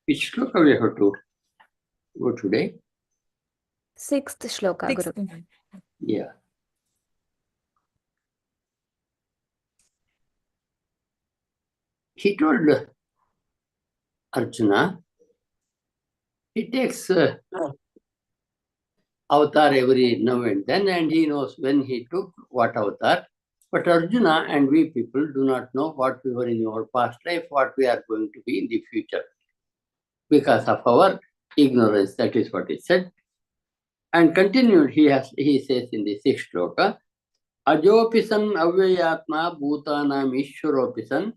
Which shloka we have to go today? 6th shloka, Guru. Yeah. He told Arjuna, he takes avatar every now and then, and he knows when he took what avatar. But Arjuna and we people do not know what we were in our past life, what we are going to be in the future, because of our ignorance. That is what he said. And continued, he says in the 6th shloka, Ajopisan avyayatma bhutanam ishwaropisan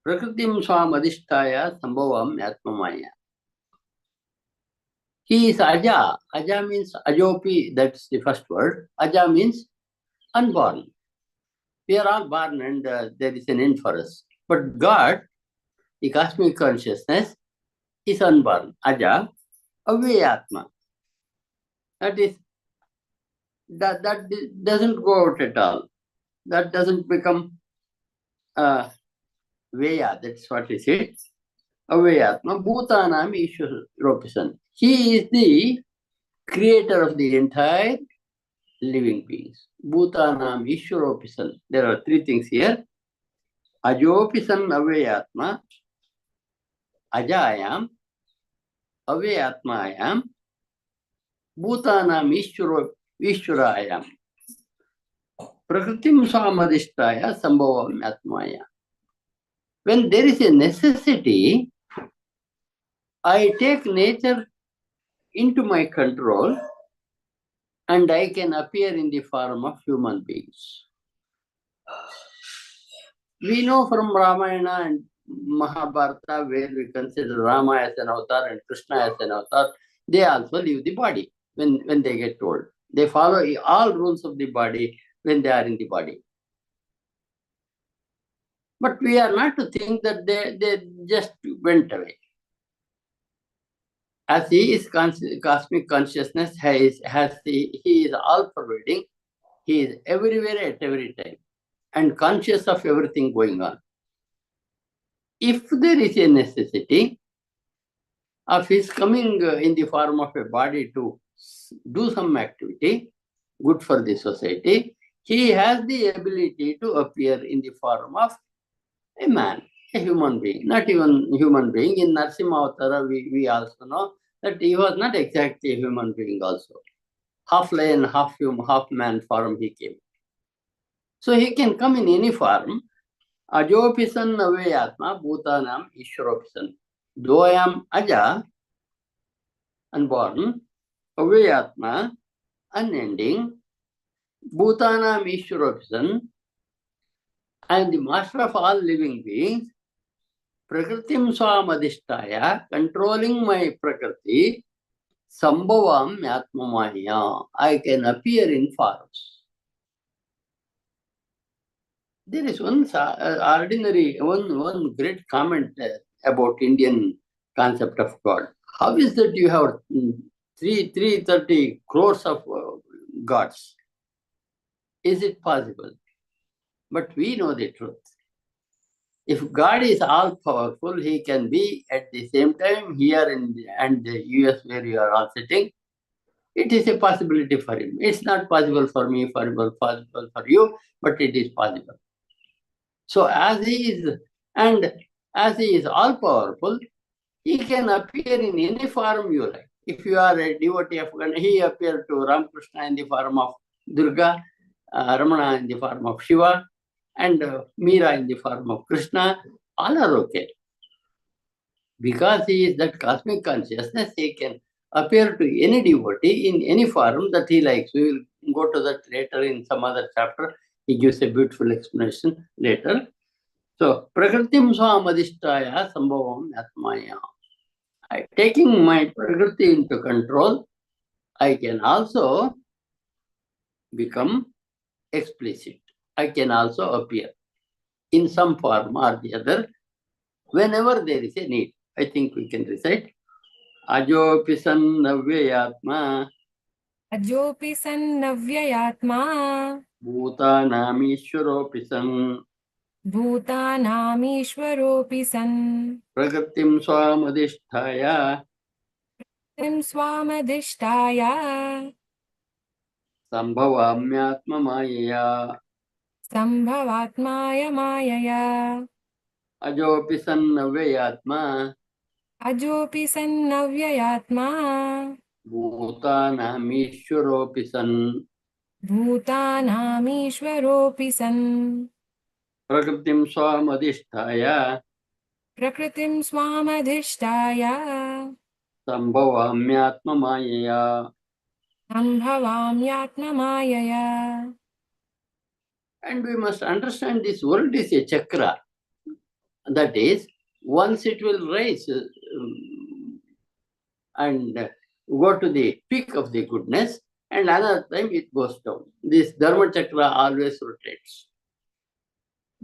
prakritim swam adhisthaya sambhavam atmamaya. He is Aja. Aja means Ajopi, that's the first word. Aja means unborn. We are all born and there is an end for us. But God, the cosmic consciousness, is unborn. Aja, Avyayatma. That is, that doesn't go out at all. That doesn't become Veya, that's what is it. Avyayatma, Bhutanam Ishwaropisan. He is the creator of the entire living beings. Bhutanam Ishwaropisan. There are 3 things here. Ajopisan Avyayatma, Aja I am, Avyayatma I am, Bhutanam Ishwara I am. Prakritim Swamadhishtaya Sambhavam Atmaya. When there is a necessity, I take nature into my control and I can appear in the form of human beings. We know from Ramayana and Mahabharata, where we consider Rama as an avatar and Krishna as an avatar, they also leave the body when they get old. They follow all rules of the body when they are in the body. But we are not to think that they just went away. As he is cosmic consciousness, he is all-pervading. He is everywhere at every time and conscious of everything going on. If there is a necessity of his coming in the form of a body to do some activity good for the society, he has the ability to appear in the form of a man, a human being, not even human being. In Narsimha Avatara, we also know that he was not exactly a human being also. Half lion, half man form he came. So he can come in any form. Ajopisan Avyayatma Bhutanam Ishwaropisan. Though I am Aja, unborn, Avyayatma, unending, Bhutanam Ishwaropisan, I am the master of all living beings, Prakritim Swamadhishtaya, controlling my Prakriti, Sambhavam Atmamaya, I can appear in forms. There is one great comment about Indian concept of God. How is that you have 330 crores of gods? Is it possible? But we know the truth. If God is all-powerful, he can be at the same time here in the US where you are all sitting. It is a possibility for him. It's not possible for me, possible for you, but it is possible. So as he is all-powerful, he can appear in any form you like. If you are a devotee of God, he appeared to Ramakrishna in the form of Durga, Ramana in the form of Shiva, and Meera in the form of Krishna. All are okay. Because he is that cosmic consciousness, he can appear to any devotee in any form that he likes. We will go to that later in some other chapter. He gives a beautiful explanation later. So, Prakritim Swamadhishtaya Sambhavam Atmaya. Taking my Prakriti into control, I can also become explicit. I can also appear in some form or the other whenever there is a need. I think we can recite. Ajopisan Navyayatma. Ajopisan Navyayatma. Bhutanam Ishwaropisan. भूतानामीश्वरोऽपि सन् प्रकृतिं स्वामधिष्ठाय तिं स्वामधिष्ठाय सम्भवाम्यात्ममायया सम्भवात्माय मायया अजोऽपि सन्नव्ययात्मा अजोऽपि सन्नव्ययात्मा भूतानामीश्वरोऽपि सन् भूतानामीश्वरोऽपि सन् प्रकृतिं स्वामधिष्ठाय प्रकृतिं स्वामधिष्ठाय सम्भवाम्यात्ममायया सम्भवाम्यात्ममायया. And we must understand this world is a chakra. That is, once it will rise and go to the peak of the goodness, and another time it goes down. This Dharma chakra always rotates.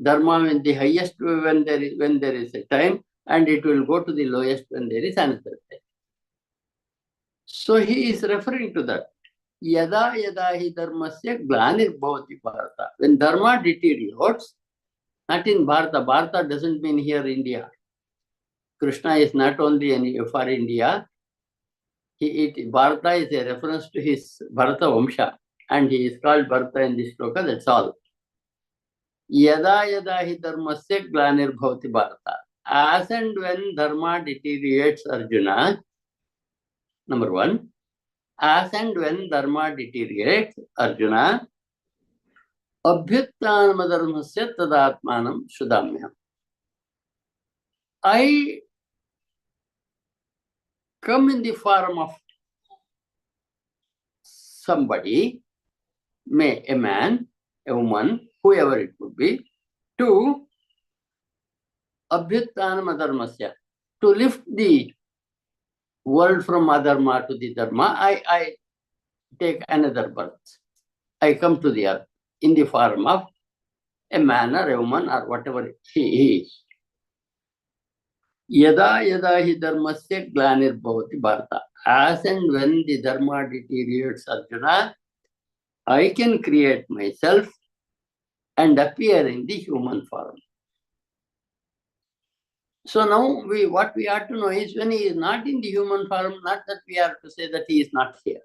Dharma in the highest when there is a time, and it will go to the lowest when there is another time. So he is referring to that. Yada yada hi dharmasya glanir bhavati bharata. When dharma deteriorates, not in Bharata. Bharata doesn't mean here India. Krishna is not only for India. Bharata is a reference to his Bharata Vamsha, and he is called Bharata in this shloka, that's all. Yada yada hi dharmasya glanir bhavati bharata. As and when dharma deteriorates, Arjuna, number one, as and when dharma deteriorates, Arjuna, abhyuttanam dharmasya tadatmanam sudamyam. I come in the form of somebody, a man, a woman, whoever it could be, to abhyuttanam adharmasya, to lift the world from adharma to the dharma. I take another birth. I come to the earth in the form of a man or a woman or whatever he is. Yada yada hi dharmasya glanir bhavati bharata. As and when the dharma deteriorates, Arjuna, I can create myself and appear in the human form. So now what we have to know is, when he is not in the human form, not that we have to say that he is not here.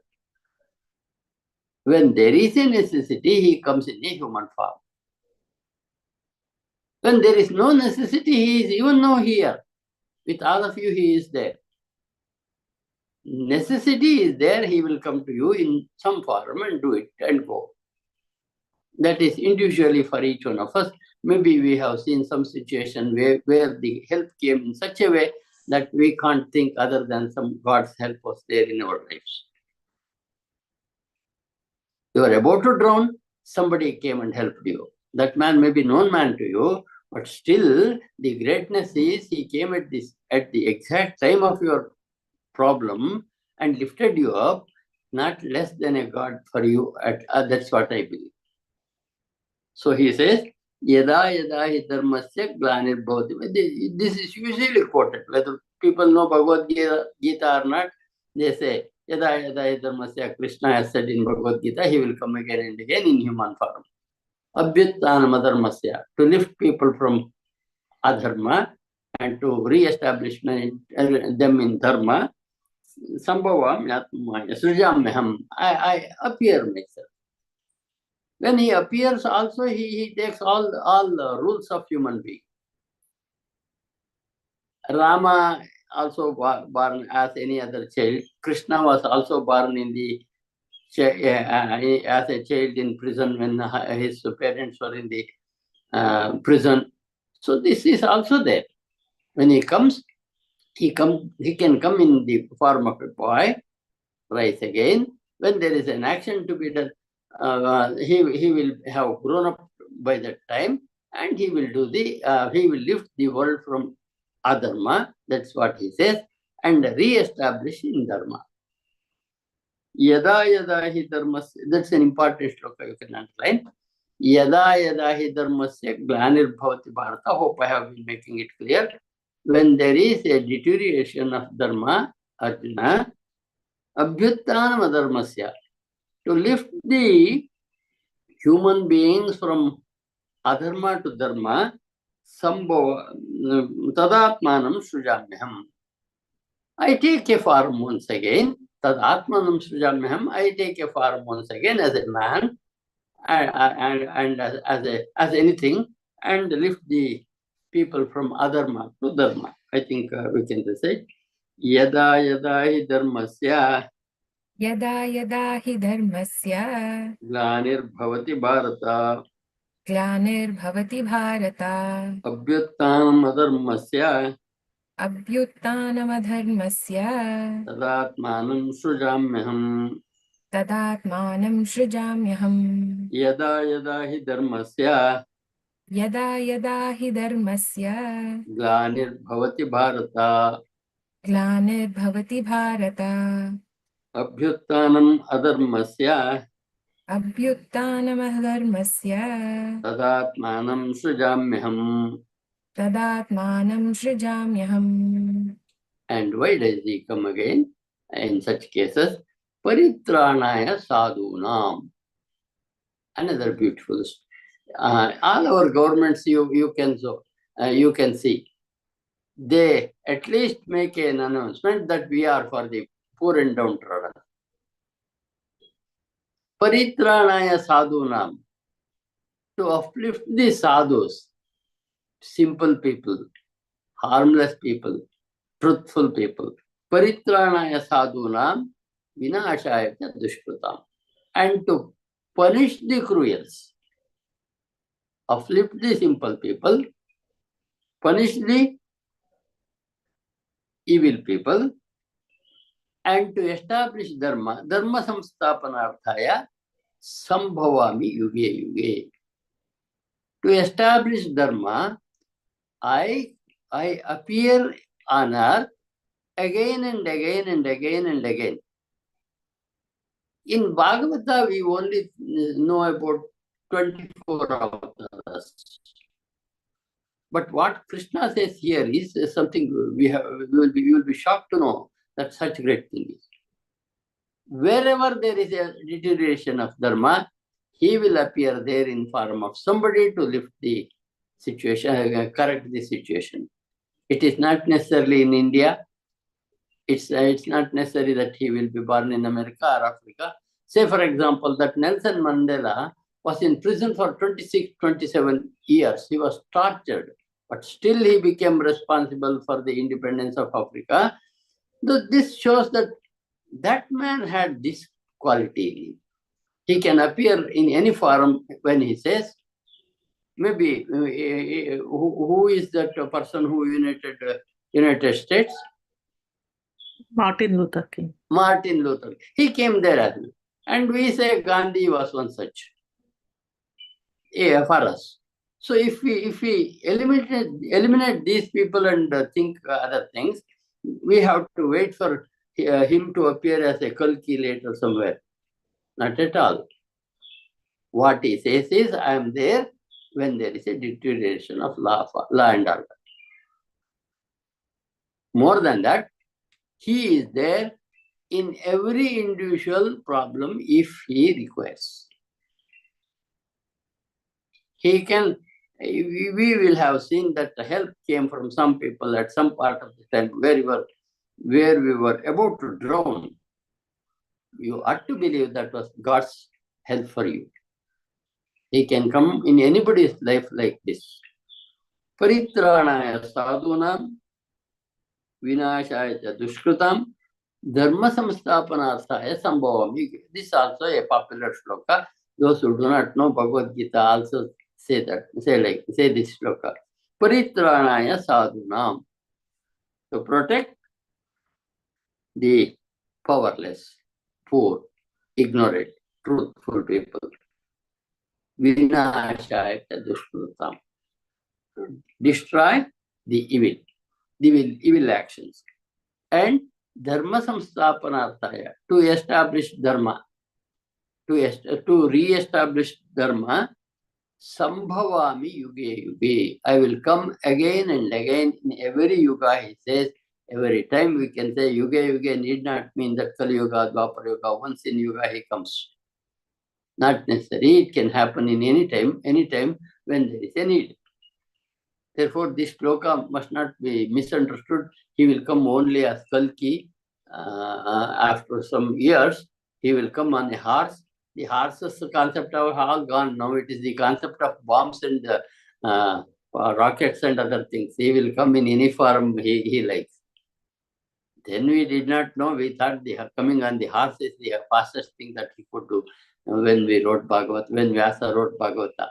When there is a necessity, he comes in a human form. When there is no necessity, he is even now here. With all of you, he is there. Necessity is there, he will come to you in some form and do it and go. That is individually for each one of us. Maybe we have seen some situation where the help came in such a way that we can't think other than some God's help was there in our lives. You are about to drown, somebody came and helped you. That man may be known man to you, but still the greatness is he came at the exact time of your problem and lifted you up, not less than a God for you. That's what I believe. So he says, Yada yada hi dharmasya glanir bhavati. This is usually quoted, whether people know Bhagavad Gita or not. They say, Yada yada hi dharmasya, Krishna has said in Bhagavad Gita, he will come again and again in human form. Abhyuttanam adharmasya, to lift people from adharma and to re-establish them in dharma. Sambhavam yatmaya srijamyaham. I appear myself. When he appears also, he takes all the rules of human being. Rama also born as any other child. Krishna was also born in the as a child in prison when his parents were in the prison. So this is also there. When he comes, he can come in the form of a boy, rise again. When there is an action to be done, he will have grown up by that time, and he will lift the world from adharma. That's what he says, and re-establish in dharma. Yada yada hi dharmasya. That's an important shloka you can underline. Yada yada hi dharmasya glanir bhavati bharata. Hope I have been making it clear. When there is a deterioration of dharma, Arjuna, abhyuttanam adharmasya, to lift the human beings from adharma to dharma, Sambhava tadatmanam srujamyaham. I take a form once again. Tadatmanam srujamyaham. I take a form once again as a man and as anything, and lift the people from adharma to dharma. I think we can just say yada yada hi dharmasya Yada yada hi dharmasya glanir bharata glanir bharata abhyuttanam adharmasya abhyuttanamadharmasya tadatmanam srujamyaham. tadatmanam srijamyaham. Yada yada hi dharmasya Yada yada hi dharmasya glanir bharata glanir bharata abhyuttanam adharmasya abhyuttanamadharmasya tadatmanam srujamyaham. tadatmanam srijamyaham. And why does he come again in such cases? Paritranaya sadhunam. Another beautiful. All our governments, you can see, they at least make an announcement that we are for the poor and downtrodden. Paritranaya sadhunam, to uplift the sadhus, simple people, harmless people, truthful people. Paritranaya sadhunam vinashaya dushkrutam. And to punish the cruels, uplift the simple people, punish the evil people, and to establish dharma, dharma samsthapanarthaya sambhavami yuge yuge. To establish dharma, I appear on earth again and again and again and again. In Bhagavata, we only know about 24 avatars. But what Krishna says here is something you will be shocked to know that such great thing is. Wherever there is a deterioration of dharma, he will appear there in form of somebody to lift the situation, correct the situation. It is not necessarily in India. It's not necessary that he will be born in America or Africa. Say, for example, that Nelson Mandela was in prison for 26, 27 years. He was tortured, but still he became responsible for the independence of Africa. This shows that that man had this quality. He can appear in any form when he says, maybe, who is that person who united United States? Martin Luther King. Martin Luther. He came there as well. And we say Gandhi was one such for us. So if we eliminate these people and think other things, we have to wait for him to appear as a Kalki later somewhere. Not at all. What he says is, I am there when there is a deterioration of law and order. More than that, he is there in every individual problem if he requires. He can, we will have seen that the help came from some people at some part of the time where we were about to drown. You ought to believe that was God's help for you. He can come in anybody's life like this. Paritranaya sadhunam vinashaya dushkrutam dharma samsthapanarthaya sambhavami. This is also a popular shloka. Those who do not know Bhagavad Gita also say this shloka. Paritranaya sadhunam, to protect the powerless, poor, ignorant, truthful people. Vinashaya dushkrutam, destroy the evil actions. And dharma samsthapanarthaya, to establish dharma, to re-establish dharma, sambhavami yuge yuge. I will come again and again in every yuga, he says. Every time we can say yuga yuga need not mean that Kali Yuga, Dwapar Yuga, once in yuga he comes. Not necessary. It can happen in any time when there is a need. Therefore, this shloka must not be misunderstood. He will come only as Kalki. After some years, he will come on a horse. The horses concept are all gone. Now it is the concept of bombs and rockets and other things. He will come in any form he likes. Then we did not know. We thought the coming on the horse is the fastest thing that he could do when we wrote Bhagavat, when Vyasa wrote Bhagavata.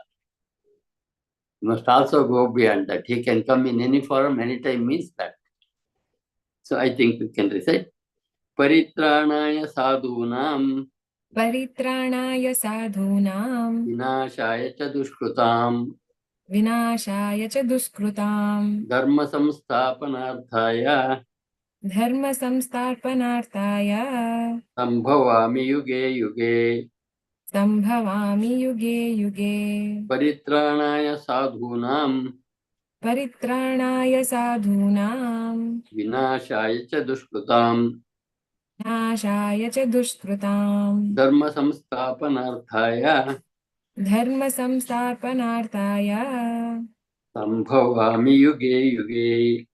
We must also go beyond that. He can come in any form, anytime means that. So I think we can recite. Paritranaya sadhunam परित्राणाय साधूनां vinashaya cha dushkrutam विनाशाय च दुष्कृतां dharma samsthapanarthaya धर्मसंस्थापनार्थाय sambhavami yuge yuge. सम्भवामि युगे युगे Paritranaya sadhunam परित्राणाय साधूनां vinashaya cha dushkrutam नाशाय च दुष्कृतां dharma samsthapanarthaya धर्मसंस्थापनार्थाय sambhavami yuge yuge.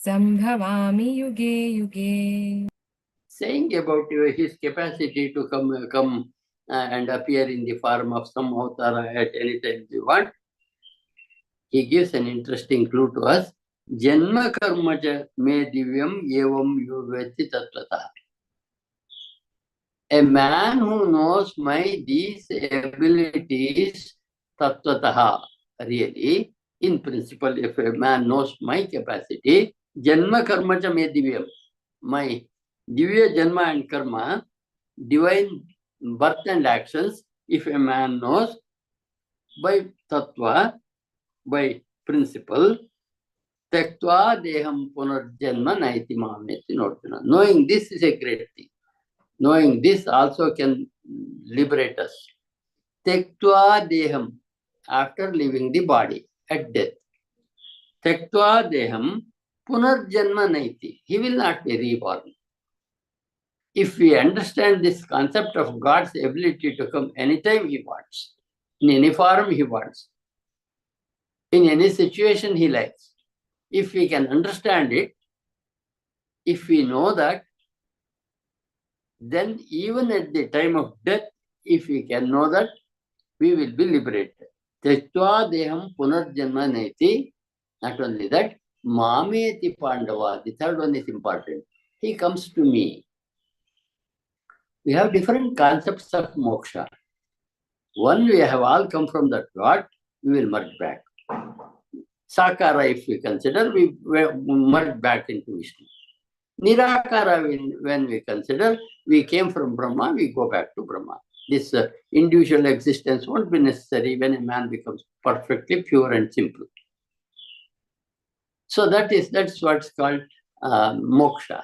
सम्भवामि युगे युगे. Saying about his capacity to come and appear in the form of some avatar at any time we want, he gives an interesting clue to us. Janma karma cha me divyam evam yuveti tatvata. A man who knows my these abilities tatvataha, really, in principle, if a man knows my capacity, janma karma cha me divyam, my divya janma and karma, divine birth and actions, if a man knows by tattva, by principle, taktva deham punarjanma naiti mameti nordana. Knowing this is a great thing. Knowing this also can liberate us. Taktva deham, after leaving the body at death. Taktva deham punarjanma naiti. He will not be reborn. If we understand this concept of God's ability to come anytime he wants, in any form he wants, in any situation he likes, if we can understand it, if we know that, then even at the time of death, if we can know that, we will be liberated. Tektva deham punarjanma neti. Not only that, mameti pandava, the third one is important. He comes to me. We have different concepts of moksha. One, we have all come from that God, we will merge back. Sakara, if we consider, we merge back into Vishnu. Nirakara, when we consider, we came from Brahma, we go back to Brahma. This individual existence won't be necessary when a man becomes perfectly pure and simple. So that's what's called moksha.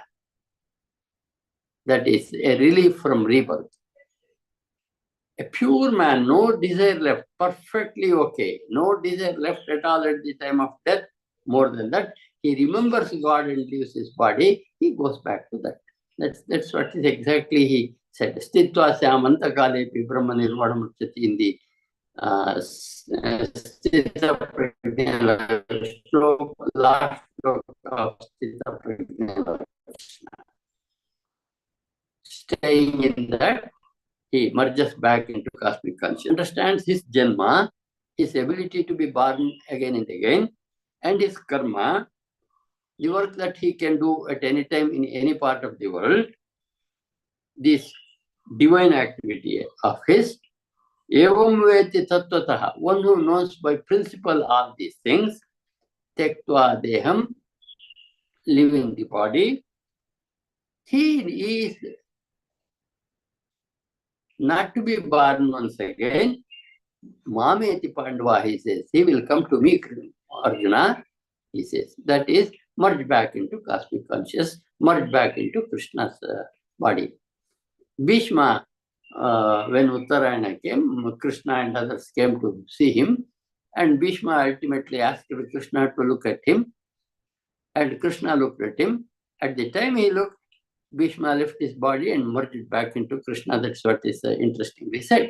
That is a relief from rebirth. A pure man, no desire left, perfectly okay, no desire left at all at the time of death. More than that, he remembers God and leaves his body, he goes back to that. That's what is exactly he said. Stitva samanta kalepi brahma nirvana murchati in the Stita Prajna last stroke of Stita Prajna. Staying in that, he merges back into cosmic consciousness, understands his janma, his ability to be born again and again, and his karma, the work that he can do at any time in any part of the world, this divine activity of his, evam veti tattvataha, one who knows by principle all these things, tektva deham, leaving the body, he is not to be born once again. Mameti Pandava, he says, he will come to me, Arjuna, he says. That is, merge back into cosmic consciousness, merge back into Krishna's body. Bhishma, when Uttarayana came, Krishna and others came to see him, and Bhishma ultimately asked Krishna to look at him, and Krishna looked at him. At the time he looked, Bhishma left his body and merged back into Krishna. That's what is interestingly said.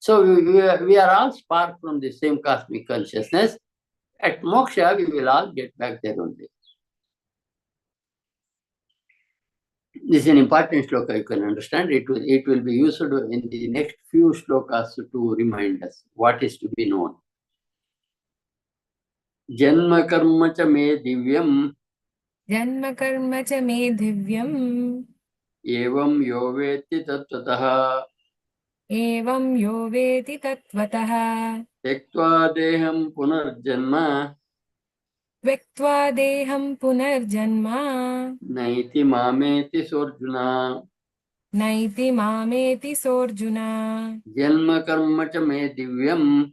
So we are all spark from the same cosmic consciousness. At moksha, we will all get back there only. This is an important shloka, you can understand. It will be used in the next few shlokas to remind us what is to be known. Janma karma cha me divyam जन्म कर्म च मे दिव्यम् evam yo veti tattvataha एवं यो वेति तत्त्वतः tektva deham punarjanma त्यक्त्वा देहं पुनर्जन्म naiti mameti sorjuna. नैति मामेति सोऽर्जुन Janma karma cha me divyam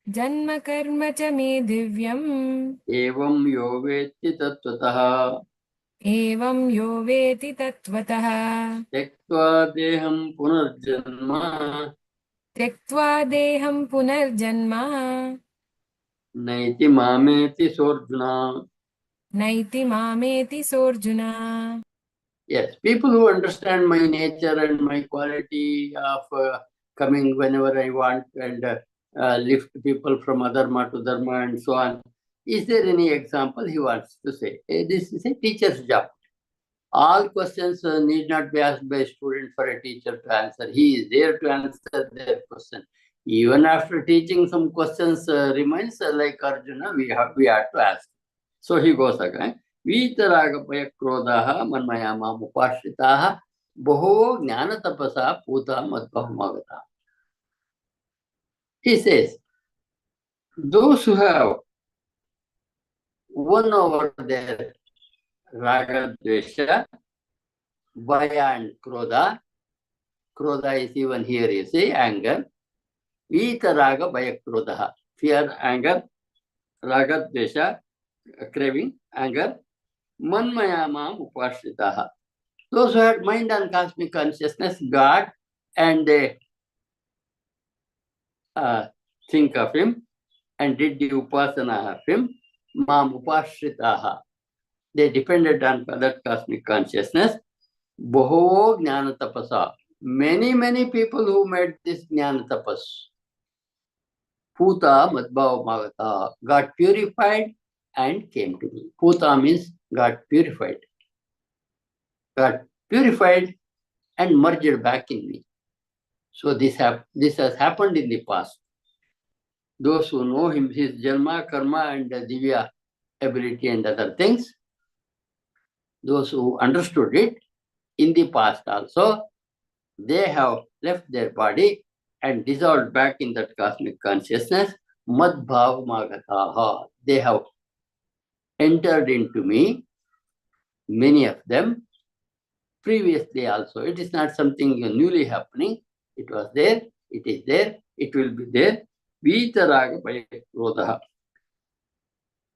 जन्म कर्म च मे दिव्यम् evam yo veti tattvataha एवं यो वेति तत्त्वतः tektva deham punarjanma त्यक्त्वा देहं पुनर्जन्म naiti mameti sorjuna. नैति मामेति सोऽर्जुन. Yes, people who understand my nature and my quality of coming whenever I want and lift people from adharma to dharma and so on. Is there any example he wants to say? This is a teacher's job. All questions need not be asked by a student for a teacher to answer. He is there to answer their question. Even after teaching, some questions remains like Arjuna, we have to ask. So he goes again. वीतरागपय क्रोधाः मन्मया माम् उपाश्रिताः बहवो ज्ञानतपसा पूता मद्भवमागताः. He says, those who have won over their raga, dvesha, bhaya and krodha. Krodha is even here, you see, anger. Vitaraga bhaya krodha. Fear, anger, raga, dvesha, craving, anger. Manmaya mam upashritaha. Those who had mind and cosmic consciousness, God, and they think of Him and did the upasana of Him, mam upashritaha. They depended on that cosmic consciousness. Baho jnana tapasa. Many people who made this jnana tapas. Puta madbhava magata. Got purified and came to me. Puta means got purified. Got purified and merged back in me. So this has happened in the past. Those who know him, his janma, karma, and divya ability and other things, those who understood it in the past also, they have left their body and dissolved back in that cosmic consciousness. Madbhav magataha. They have entered into me, many of them, previously also. It is not something newly happening. It was there, it is there, it will be there. Vitaraga Krodha.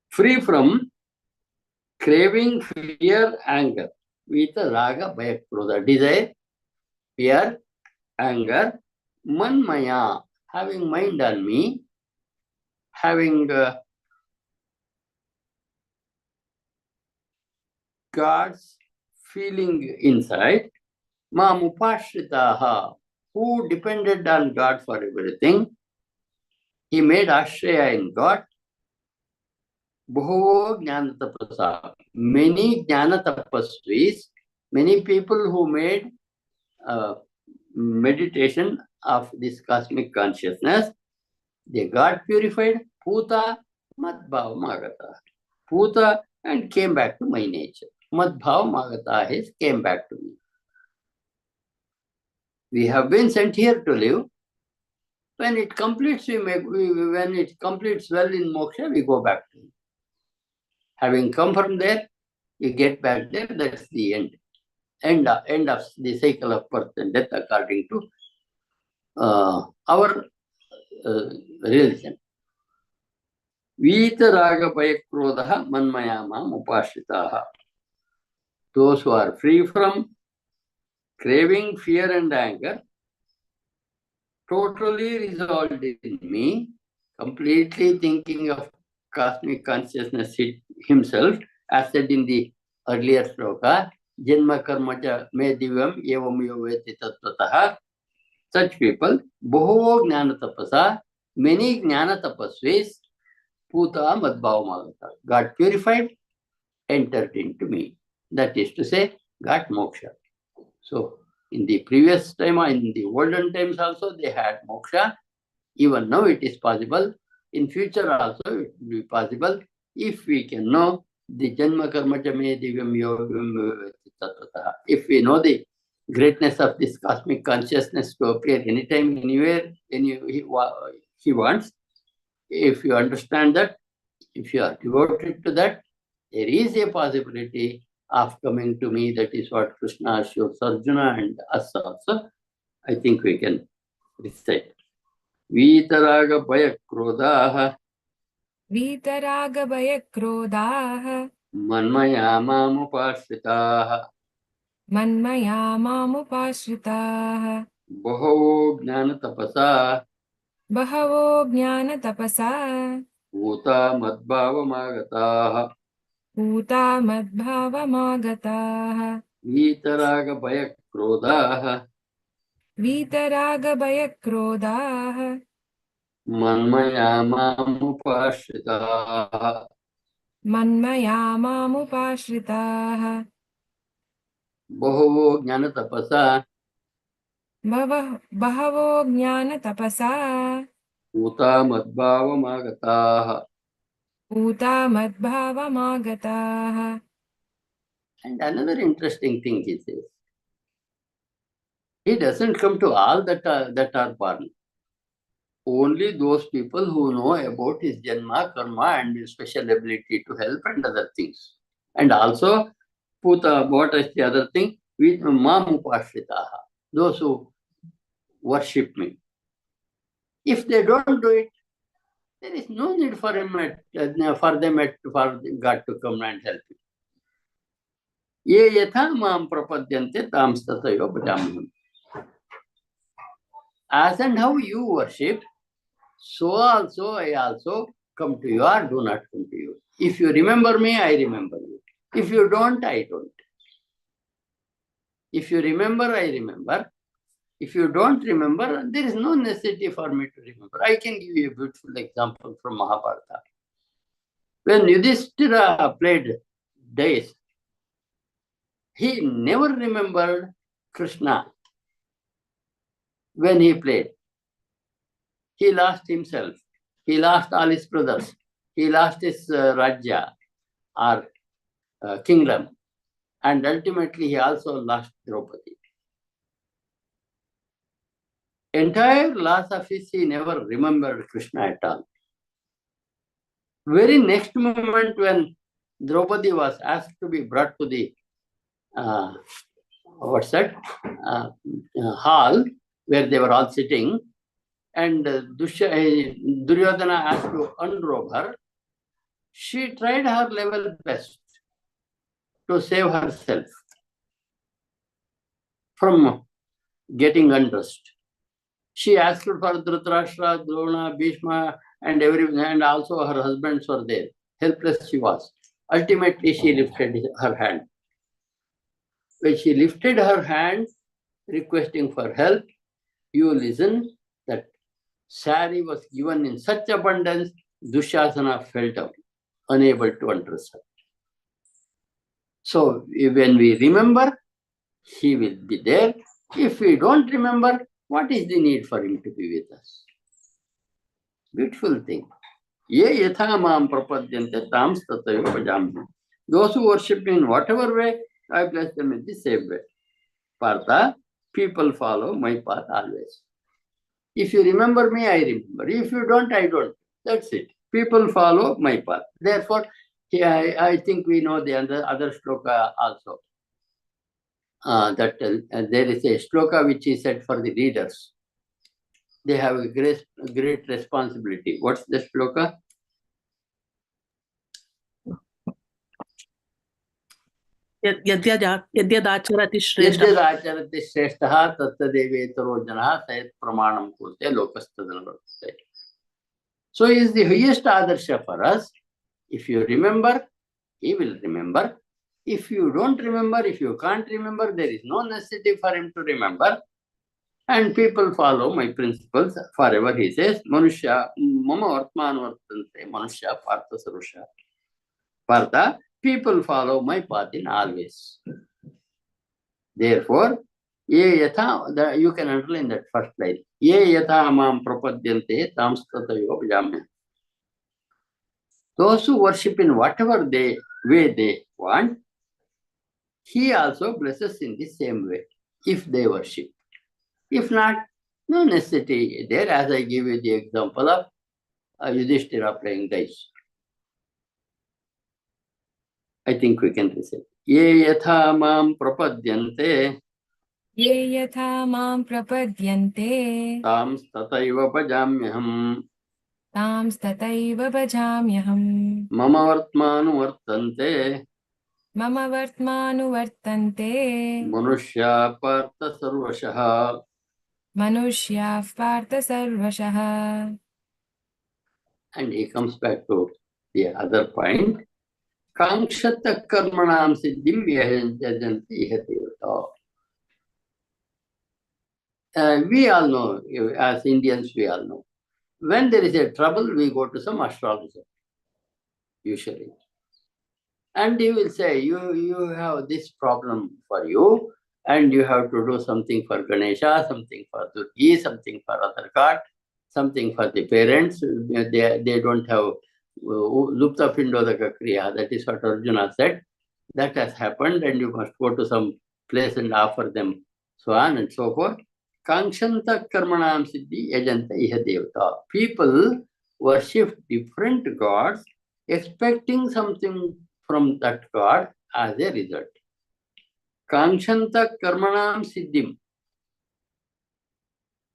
Free from craving, fear, anger. Vitaraga Krodha. Desire, fear, anger. Manmaya. Having mind on me. Having God's feeling inside. Mam upashritaha. Who depended on God for everything. He made ashraya in God. Bhavo jnana tapasa. Many jnana tapasvis, many people who made meditation of this cosmic consciousness, they got purified. Puta madbhava magata. Puta and came back to my nature. Madbhava magata is came back to me. We have been sent here to live. When it completes, when it completes well in moksha, we go back to it. Having come from there, we get back there. That's the end. End of the cycle of birth and death according to our religion. Vitaraga Krodha Manmayamam Upashitaha. Those who are free from craving, fear, and anger, totally resolved in me, completely thinking of cosmic consciousness himself, as said in the earlier shloka, Janma karma cha me divyam evam yoveti tattvataha. Such people, Bhuvo jnana tapasa, many jnana tapasvis, Puta Madbhavamagata. Got purified, entered into me. That is to say, got moksha. So in the previous time, in the olden times also, they had moksha. Even now it is possible. In future also it will be possible if we can know the Janma Karma Jame Divyam Yogam Tattvatah. If we know the greatness of this cosmic consciousness to appear anytime, anywhere, he wants, if you understand that, if you are devoted to that, there is a possibility of coming to me. That is what Krishna assures Arjuna and us also. I think we can recite. Vitaraga Bhaya Krodhaha वीतरागभयक्रोधाः Manmaya Mamupashritaha मन्मया मामुपाश्रिताः Bhavo Jnana Tapasa बहवो ज्ञानतपसा Bhuta Madbhavamagataha पूता मद्भावमागताः Vitaraga Bhaya Krodhaha वीतरागभयक्रोधाः Manmaya Mamupashritaha मन्मया मामुपाश्रिताः Bhavo Jnana Tapasa बहवो ज्ञानतपसा Bhuta Madbhavamagataha. पूता मद्भावमागताः. And another interesting thing he says, he doesn't come to all that are born. Only those people who know about his janma, karma, and his special ability to help and other things. And also, Puta, what is the other thing? With Mamupashritaha, those who worship me. If they don't do it, there is no need for God to come and help you. Ye yatha mam prapadyante tam statayo bhajamaham. As and how you worship, so also I also come to you or do not come to you. If you remember me, I remember you. If you don't, I don't. If you remember, I remember. If you don't remember, there is no necessity for me to remember. I can give you a beautiful example from Mahabharata. When Yudhishthira played dice, he never remembered Krishna when he played. He lost himself. He lost all his brothers. He lost his Rajya or kingdom. And ultimately he also lost Draupadi. Entire loss of his, he never remembered Krishna at all. Very next moment when Draupadi was asked to be brought to the hall where they were all sitting, and Duryodhana asked to unrobe her, she tried her level best to save herself from getting undressed. She asked for Dhritarashtra, Drona, Bhishma, and everyone, and also her husbands were there. Helpless she was. Ultimately, she lifted her hand. When she lifted her hand, requesting for help, you listen, that sari was given in such abundance, Dushasana fell down, unable to undress her. So when we remember, he will be there. If we don't remember, what is the need for him to be with us? Beautiful thing. Ye yatha mam prapadyante tam statayo bhajamaham. Those who worship me in whatever way, I bless them in the same way. Partha, people follow my path always. If you remember me, I remember. If you don't, I don't. That's it. People follow my path. Therefore, I think we know the other shloka also. That there is a shloka which is said for the readers. They have a great responsibility. What's the shloka? यद्यदाचरति श्रेष्ठ यद्यदाचरति श्रेष्ठः तत्तदेवेतरो जनः सयत् प्रमाणं कुरुते लोकस्तदनुवर्तते. So he is the highest adarsha for us. If you remember, he will remember. If you don't remember, if you can't remember, there is no necessity for him to remember. And people follow my principles forever, he says. Manushya, mama vartman vartante, Manushya, Partha Sarusha. Partha, people follow my path in always. Therefore, ye yatha, you can underline that first line. Ye yatha mam prapadyante tamstatayo bhajamya. Those who worship in whatever way they want, he also blesses in the same way, if they worship. If not, no necessity there, as I give you the example of Yudhishthira playing dice. I think we can listen. Ye yatha mam prapadyante ये यथा मां प्रपद्यन्ते tam stataiva bhajamyaham तांस्तथैव भजाम्यहम् mama vartmanu vartante मम वर्त्मानुवर्तन्ते manushya partha sarvashah. मनुष्याः पार्थ सर्वशः. And he comes back to the other point. Kankshata karmanam siddhim yajanti ihatevata. We all know, as Indians, we all know. When there is a trouble, we go to some astrologer, usually. And he will say, you have this problem for you, and you have to do something for Ganesha, something for Durgi, something for other god, something for the parents. They don't have Lupta Pindodaka Kriya. That is what Arjuna said. That has happened, and you must go to some place and offer them, so on and so forth. Kankshanta karmanam siddhi yajanta iha devata. People worship different gods, expecting something from that god as a result. Kankshanta karmanam siddhim.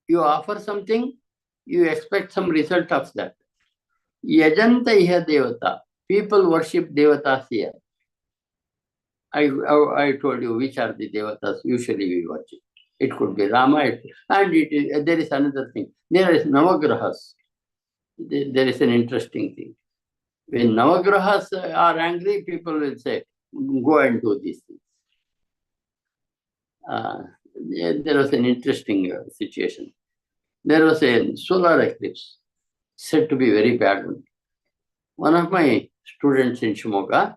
You offer something, you expect some result of that. Yajanta iha devata. People worship devatas here. I told you which are the devatas usually we worship. It could be Rama, there is another thing. There is Navagrahas. There is an interesting thing. When Navagrahas are angry, people will say, go and do these things. There was an interesting situation. There was a solar eclipse, said to be very bad one. One of my students in Shimoga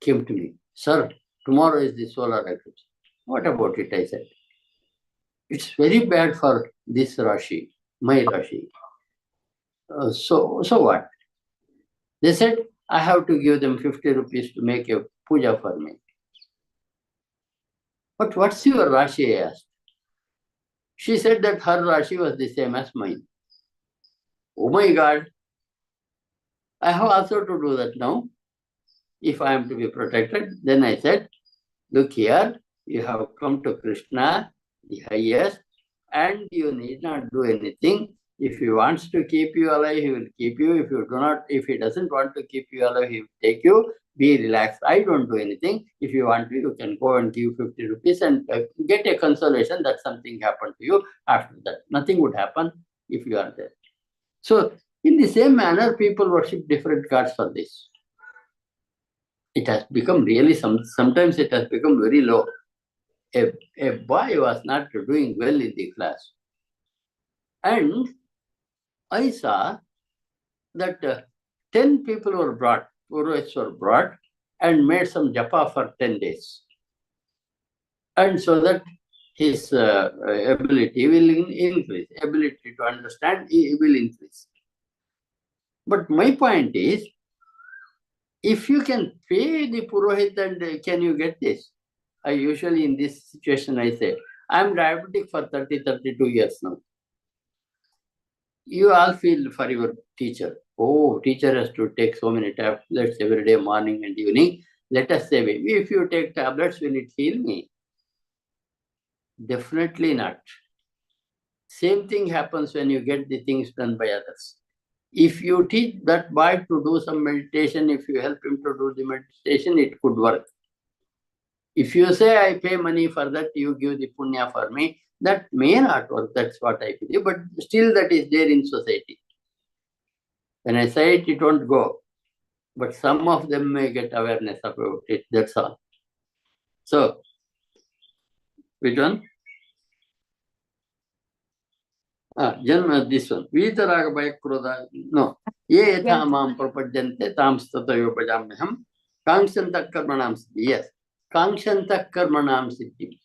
came to me, sir, tomorrow is the solar eclipse. What about it? I said, it's very bad for this Rashi, my Rashi. So what? They said, I have to give them 50 rupees to make a puja for me. But what's your Rashi? I asked. She said that her Rashi was the same as mine. Oh my God. I have also to do that now. If I am to be protected, then I said, look here, you have come to Krishna, the highest, and you need not do anything. If he wants to keep you alive, he will keep you. If he doesn't want to keep you alive, he will take you. Be relaxed. I don't do anything. If you want to, you can go and give 50 rupees and get a consolation that something happened to you after that. Nothing would happen if you are there. So, in the same manner, people worship different gods for this. It has become really, sometimes it has become very low. A boy was not doing well in the class. And I saw that 10 people were brought, Purohits were brought, and made some japa for 10 days. And so that his ability will increase, ability to understand will increase. But my point is, if you can pay the Purohit, and can you get this? I usually in this situation, I say, I'm diabetic for 32 years now. You all feel for your teacher. Oh, teacher has to take so many tablets every day, morning and evening. Let us say, if you take tablets, will it heal me? Definitely not. Same thing happens when you get the things done by others. If you teach that boy to do some meditation, if you help him to do the meditation, it could work. If you say, I pay money for that, you give the punya for me, that may not work. That's what I believe. But still that is there in society. When I say it, it won't go. But some of them may get awareness about it. That's all. So, which one? Janma, this one. Vitaraga Bhayakroda. No. Ye yatha mam prapadyante tam statayo pajamyaham. Kangshantak karmanam siddhi. Yes. Kangshantak karmanam siddhi.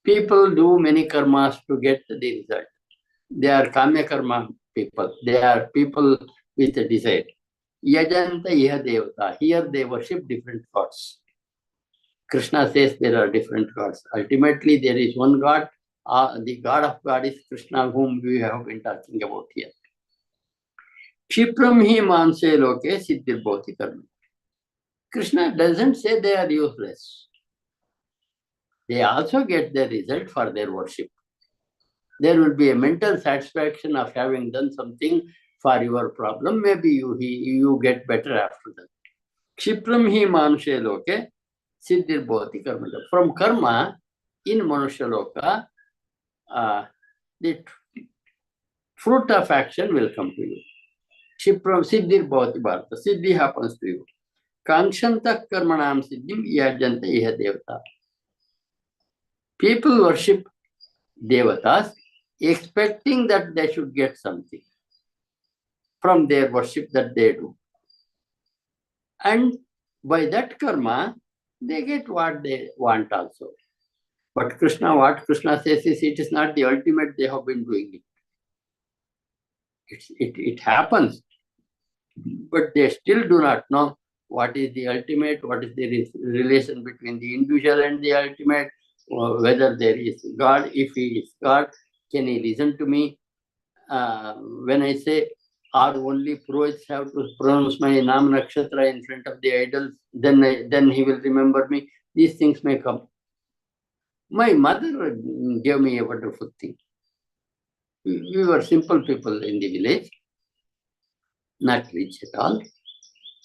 People do many karmas to get the result. They are kamya karma people. They are people with a desire. Yajanta iha devata. Here they worship different gods. Krishna says there are different gods. Ultimately, there is one God. The God of God is Krishna, whom we have been talking about here. Kshipram hi manse loke siddhir bhavati karma. Krishna doesn't say they are useless. They also get the result for their worship. There will be a mental satisfaction of having done something for your problem. Maybe you get better after that. Kshipram hi manse loke siddhir bhavati karma. From karma in Manusha Loka, the fruit of action will come to you. Shipram siddhir bhavati bharata. Siddhi happens to you. Kankshanta karmanam siddhim yajanta iha devata. People worship devatas expecting that they should get something from their worship that they do. And by that karma, they get what they want also. But what Krishna says is, it is not the ultimate they have been doing it. It happens, but they still do not know what is the ultimate, what is the relation between the individual and the ultimate, or whether there is God. If he is God, can he listen to me? When I say, or only Purohits have to pronounce my Nam Nakshatra in front of the idols, then he will remember me. These things may come. My mother gave me a wonderful thing. We were simple people in the village, not rich at all.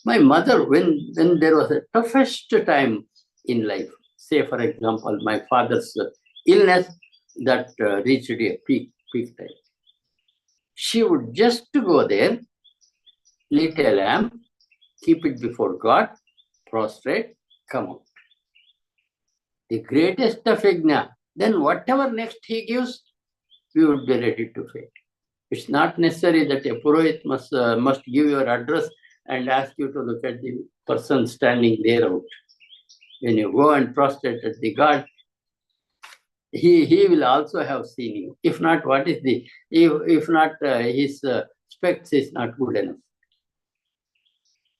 My mother, when there was a toughest time in life, say for example, my father's illness that reached a peak time, she would just go there, lit a lamp, keep it before God, prostrate, come out. The greatest of yajna. Then whatever next he gives, we would be ready to pay. It's not necessary that a Purohit must give your address and ask you to look at the person standing there out. When you go and prostrate at the God, he will also have seen you. If not, what is the, if not his specs is not good enough.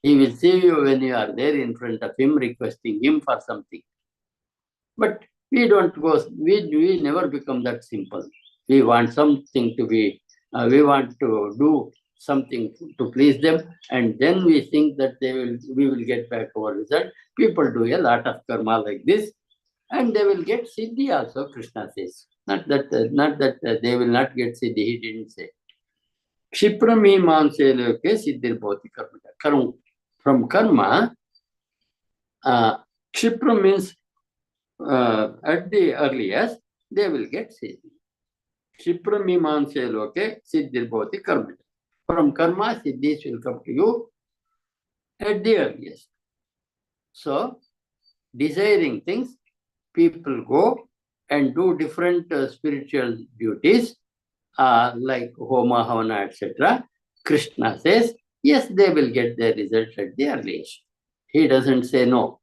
He will see you when you are there in front of him, requesting him for something. But we don't go, we never become that simple. We want something to be, we want to do something to please them, and then we think that we will get back our result. People do a lot of karma like this, and they will get siddhi also, Krishna says. Not that they will not get siddhi, he didn't say. Kshipram hi manse loke siddhir bhavati karma. From karma, kshipram means at the earliest, they will get siddhi. Kshipram hi manse loke siddhir bhavati karma. From karma, siddhis will come to you at the earliest. So, desiring things, people go and do different spiritual duties like Homa, Havana, etc. Krishna says, yes, they will get their results at the earliest. He doesn't say no.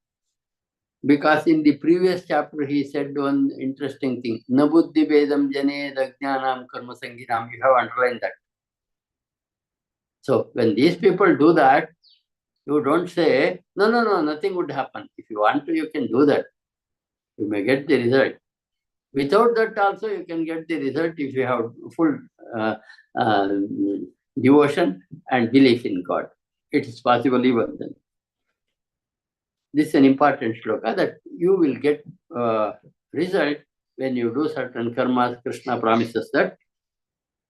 Because in the previous chapter, he said one interesting thing. Na buddhi vedam jane dajnanam karma sanginam. You have underlined that. So when these people do that, you don't say, no, nothing would happen. If you want to, you can do that. You may get the result. Without that also, you can get the result if you have full devotion and belief in God. It is possible even then. This is an important shloka that you will get result when you do certain karmas. Krishna promises that.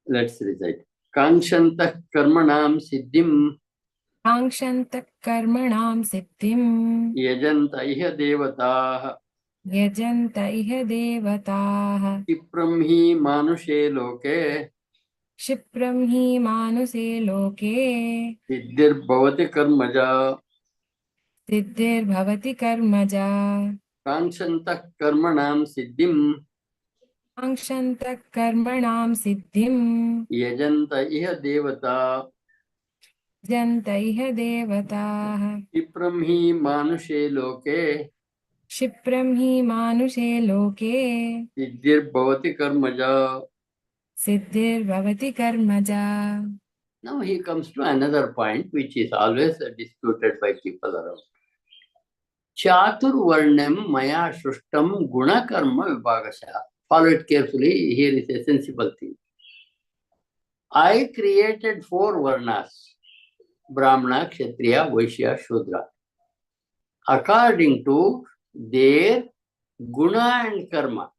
Let's recite. Kankshanta karmanam siddhim काङ्क्षन्तः कर्मणां सिद्धिं yajanta iha devataah यजन्त इह देवताः क्षिप्रं हि मानुषे लोके क्षिप्रं हि मानुषे लोके सिद्धिर्भवति कर्मजा सिद्धिर्भवति कर्मजा काङ्क्षन्तः कर्मणां सिद्धिं काङ्क्षन्तः कर्मणां सिद्धिं यजन्त इह देवता जन्त इह देवताः क्षिप्रं हि मानुषे लोके क्षिप्रं हि मानुषे लोके सिद्धिर्भवति कर्मजा. सिद्धिर्भवति कर्मजा. Now he comes to another point which is always disputed by people around. Chaturvarnam maya shrishtam guna karma vibhagasha. Follow it carefully. Here is a sensible thing. I created 4 varnas: Brahmana, Kshatriya, Vaishya, Shudra, according to their guna and karma,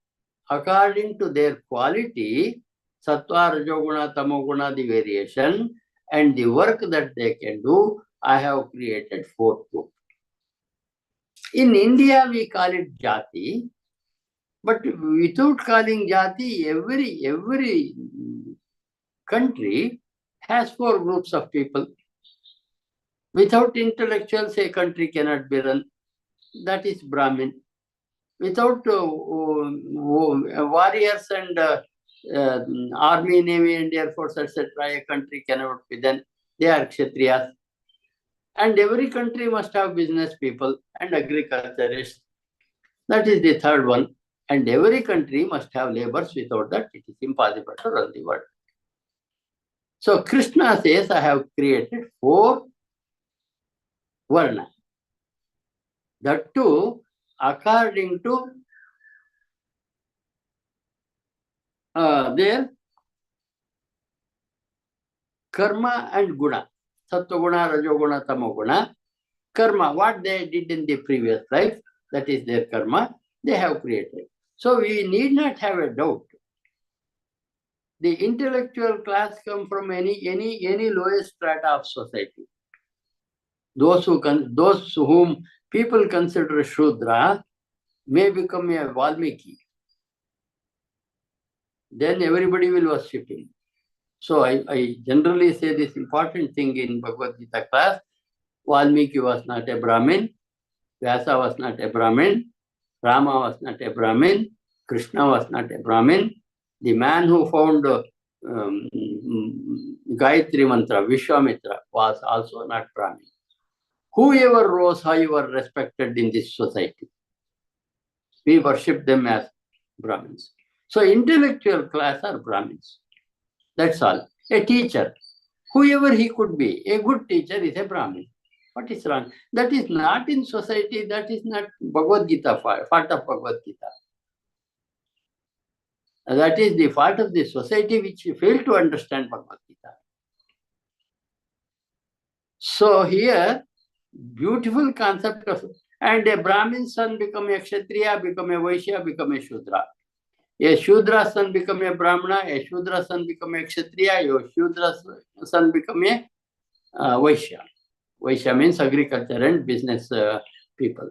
according to their quality, sattva, rajoguna, tamoguna, the variation, and the work that they can do. I have created 4 groups. In India, we call it jati, but without calling jati, every country has 4 groups of people. Without intellectuals, a country cannot be run. That is Brahmin. Without warriors and army, navy, and air force, etc., a country cannot be done. They are Kshatriyas. And every country must have business people and agriculturists. That is the third one. And every country must have laborers. Without that, it is impossible to run the world. So Krishna says, I have created 4 varna. That too, according to their karma and guna. Sattva-guna, Rajoguna, Tamoguna. Karma, what they did in the previous life, that is their karma, they have created. So we need not have a doubt. The intellectual class come from any lowest strata of society. Those whom people consider Shudra may become a Valmiki. Then everybody will worship him. So I generally say this important thing in Bhagavad Gita class. Valmiki was not a Brahmin, Vyasa was not a Brahmin, Rama was not a Brahmin, Krishna was not a Brahmin. The man who found Gayatri Mantra, Vishwamitra, was also not Brahmin. Whoever rose high were respected in this society. We worship them as Brahmins. So intellectual class are Brahmins. That's all. A teacher, whoever he could be, a good teacher is a Brahmin. What is wrong? That is not in society, that is not Bhagavad Gita fault of Bhagavad Gita. That is the fault of the society which failed to understand Bhagavad Gita. So here, beautiful concept of, and a Brahmin son become a Kshatriya, become a Vaishya, become a Shudra. A Shudra son become a Brahmana, a Shudra son become a Kshatriya, a Shudra son become a Vaishya. Vaishya means agriculture and business people.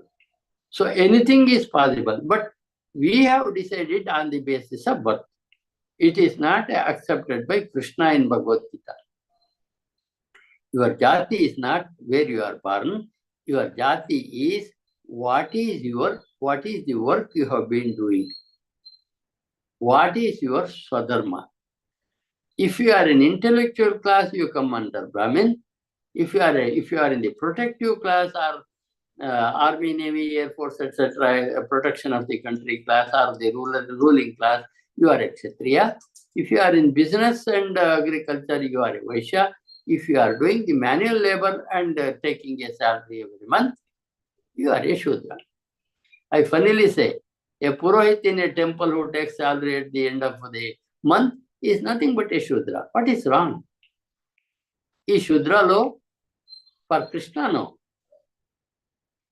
So anything is possible, but we have decided on the basis of birth. It is not accepted by Krishna in Bhagavad Gita. Your jati is not where you are born. Your jati is what is the work you have been doing. What is your swadharma? If you are an intellectual class, you come under Brahmin. If you are in the protective class or army, navy, air force, etc., protection of the country class or the ruling class, you are a Kshatriya. If you are in business and agriculture, you are a Vaishya. If you are doing the manual labor and taking a salary every month, you are a Shudra. I funnily say, a Purohit in a temple who takes salary at the end of the month is nothing but a Shudra. What is wrong? Is Shudra low? For Krishna, no.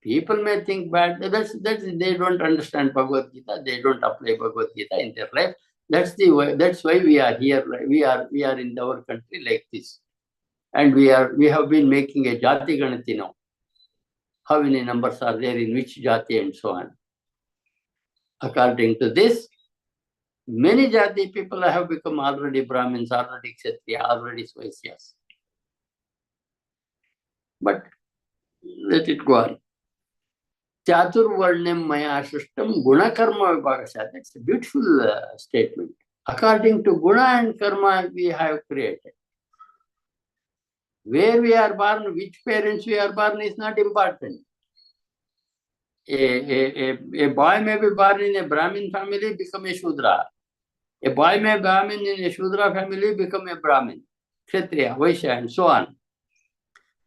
People may think bad. That's they don't understand Bhagavad Gita. They don't apply Bhagavad Gita in their life. That's why we are here. We are in our country like this, and we have been making a jati ganati now. How many numbers are there in which jati and so on. According to this, many jati people have become already Brahmins, already Kshatriya, already Vaishyas. But let it go on. Chaturvarnyam maya srishtam guna karma vibhagasya. That's a beautiful statement. According to guna and karma, we have created. Where we are born, which parents we are born is not important. A boy may be born in a Brahmin family, become a Shudra. A boy may be born in a Shudra family, become a Brahmin, Kshatriya, Vaishya, and so on.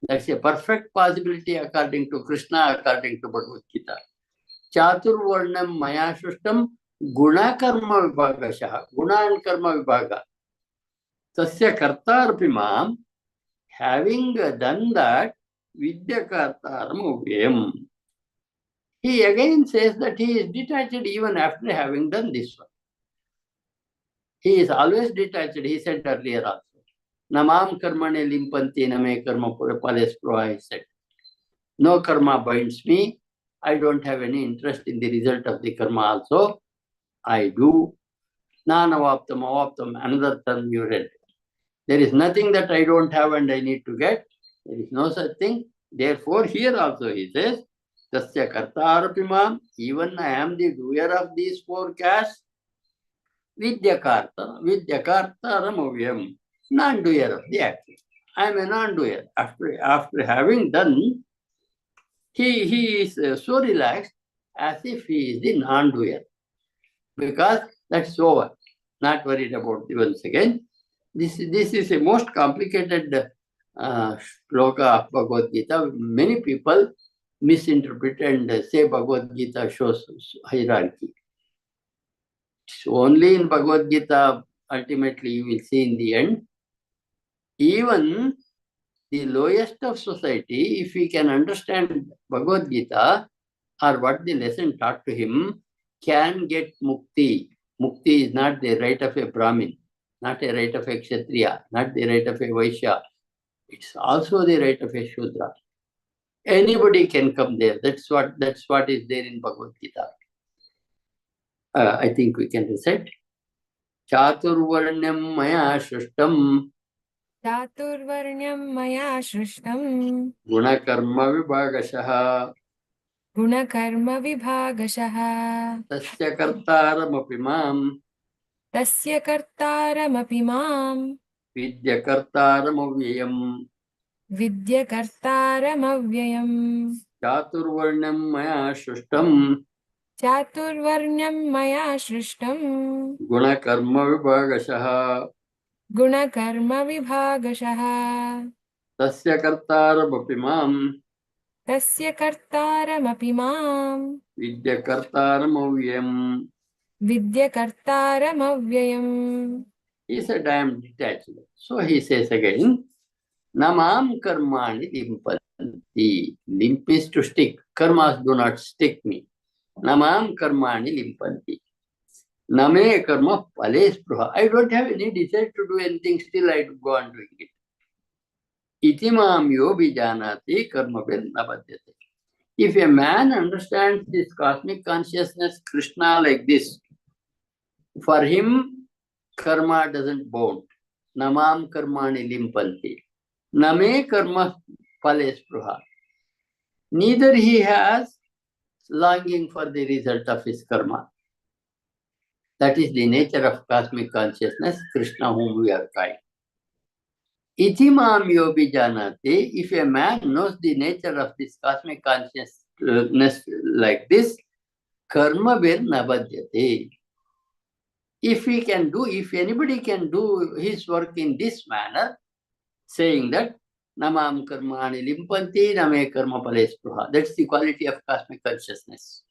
That's a perfect possibility according to Krishna, according to Bhagavad Gita. Chaturvarnam maya srishtam guna karma vibhagasya. Guna and karma vibhaga. Tasya kartarpimam, having done that, vidyakartaram uvyam. He again says that he is detached even after having done this one. He is always detached, he said earlier also. Namam karmane limpanti name karma palespro, he said. No karma binds me. I don't have any interest in the result of the karma also. I do. Nanavaptam, avaptam, another term you read. There is nothing that I don't have and I need to get. There is no such thing. Therefore, here also he says, Tasya kartarapimam, even I am the doer of these four castes. Vidyakarta ramavyam, non-doer of the action. I am a non-doer. After having done, he is so relaxed as if he is the non-doer. Because that's over. Not worried about it once again. This is a most complicated shloka of Bhagavad Gita. Many people misinterpret and say Bhagavad Gita shows hierarchy. So only in Bhagavad Gita, ultimately you will see in the end, even the lowest of society, if he can understand Bhagavad Gita or what the lesson taught to him, can get mukti. Mukti is not the right of a Brahmin, not a right of a Kshatriya, not the right of a Vaishya. It's also the right of a Shudra. Anybody can come there. That's what is there in Bhagavad Gita. I think we can recite. Chaturvarnyam maya shrishtam चातुर्वर्ण्यं मया सृष्टं gunakarma vibhagashaha गुणकर्मविभागशः tasya kartaramapi mam तस्य कर्तारमपि मां vidyakartaramayam. विद्यकर्तारमव्ययम् Chaturvarnyam maya shrishtam चातुर्वर्ण्यं मया सृष्टं gunakarma vibhagashaha गुणकर्मविभागशः tasya kartaramapi mam तस्य कर्तारमपि मां vidyakartaramayam. विद्यकर्तारमव्ययम्. He said, I am detached. So he says again, Namam karmani limpanti. Limp is to stick. Karmas do not stick me. Namam karmani limpanti. Name karma pales pruha. I don't have any desire to do anything, still I go on doing it. Itimam yo bijanati karma ben nabhadyate. If a man understands this cosmic consciousness, Krishna, like this, for him, karma doesn't bound. Namam karmani limpanti. Name karma pales pruha. Neither he has longing for the result of his karma. That is the nature of cosmic consciousness, Krishna whom we are trying. Itimam yobi janate, if a man knows the nature of this cosmic consciousness like this, karma bir nabhadyate. If anybody can do his work in this manner, saying that namam karmani limpanti name karma pales pruha. That's the quality of cosmic consciousness.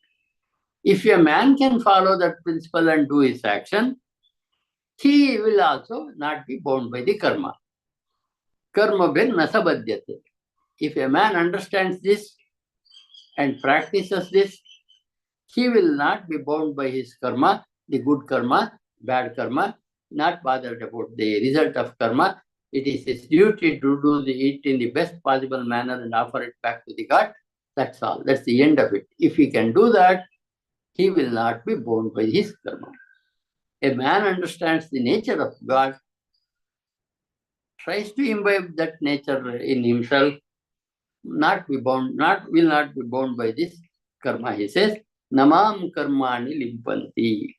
If a man can follow that principle and do his action, he will also not be bound by the karma. Karma bir nasabhadyate. If a man understands this and practices this, he will not be bound by his karma, the good karma, bad karma, not bothered about the result of karma. It is his duty to do it in the best possible manner and offer it back to the God. That's all. That's the end of it. If he can do that, he will not be bound by his karma. A man understands the nature of God, tries to imbibe that nature in himself, will not be bound by this. karma. He says, namam karmani limpanti.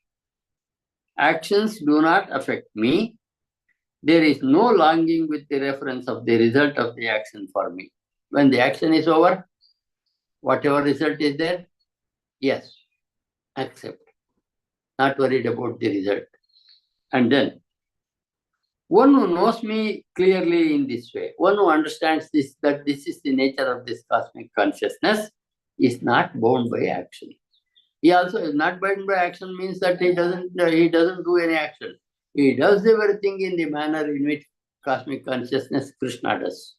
Actions do not affect me. There is no longing with the reference of the result of the action for me. When the action is over, whatever result is there, yes, accept. Not worried about the result. And then, one who knows me clearly in this way, one who understands this, that this is the nature of this cosmic consciousness, is not bound by action. He also is not bound by action means that he doesn't do any action. He does everything in the manner in which cosmic consciousness Krishna does.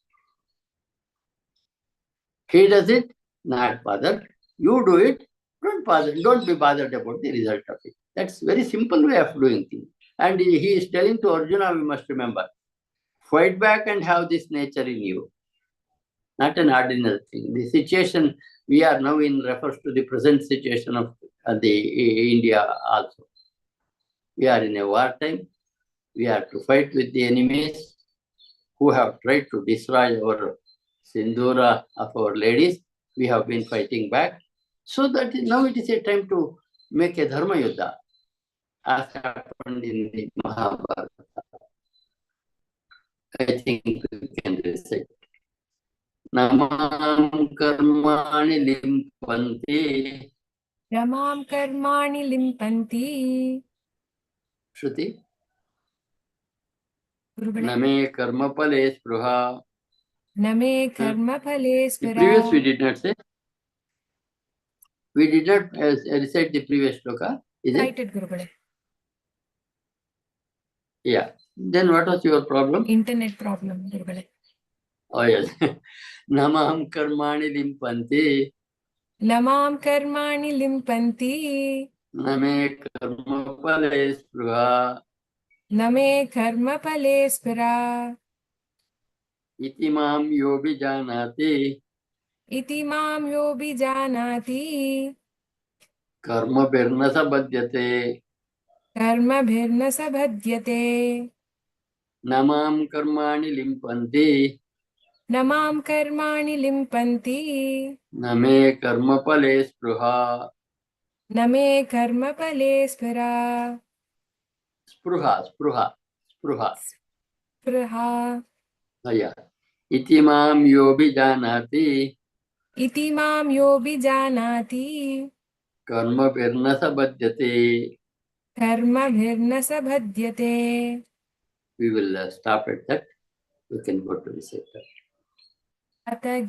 He does it, not bothered. You do it, don't be bothered about the result of it. That's very simple way of doing things. And he is telling to Arjuna, we must remember, fight back and have this nature in you. Not an ordinary thing. The situation we are now in refers to the present situation of the India also. We are in a wartime. We have to fight with the enemies who have tried to destroy our Sindura of our ladies. We have been fighting back. So that now it is a time to make a Dharma Yuddha, as happened in the Mahabharata. I think we can recite. Namam karmani limpanti. Ramam karmani limpanti. Shruti. Gurugule. Name karma pale spruha. Name karma phale The previous we spira. did not say. We did not recite the previous shloka. Is it? Write it, Gurugule. Yeah. Then what was your problem? Internet problem, Gurugule. Oh yes. Namaham karmani limpanti. Namam karmani limpanti. Name karma pale spruha. Name karma phale spira. Iti mam yobi janati. Iti mam yo bijanati. Karma birna sabhadyate. Karma bhirna sabhadyate. Namam karmani limpanti. Namam karmani limpanti. Name karma pale spruha. Name karma phale spira. Spruha, spruha, spruha. Spraha. Yeah. Iti mam yobi janati. Iti mam yo bijanati. Karma birna sabhadyate. Karma bhirna sabhadyate. We will stop at that. We can go to the sector. Ata